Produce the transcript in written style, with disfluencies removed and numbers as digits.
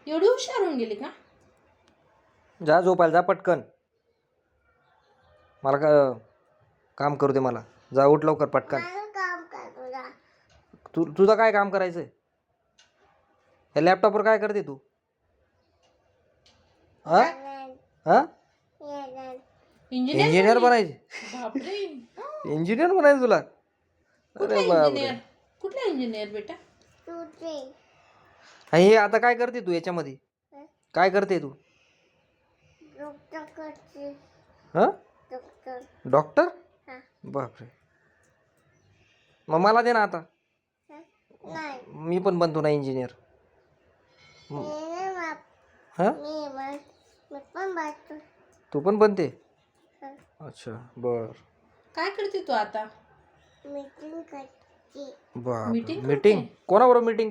एवढी हुशार होऊन गेली का? जा झोपायला जा पटकन. मला का काम करू दे मला. जा उठ लवकर पटकन. तुझं काय काम करायचंय? या लॅपटॉपवर काय करते तू? हा हा इंजिनियर बनायचे? बापरे. इंजिनियर बनायचं तुला? कुठला अरे बापरे. इंजिनियर? कुठला इंजिनियर बेटा? हे आता काय करते तू याच्यामध्ये? काय करते तू? हा डॉक्टर? बापरे. मग मला दे ना आता. मी पण बनतो ना इंजिनियर. हा तू पण बनते? अच्छा बर. काय करते तू आता? बाप मीटिंग मीटिंग कोणाबरोबर मीटिंग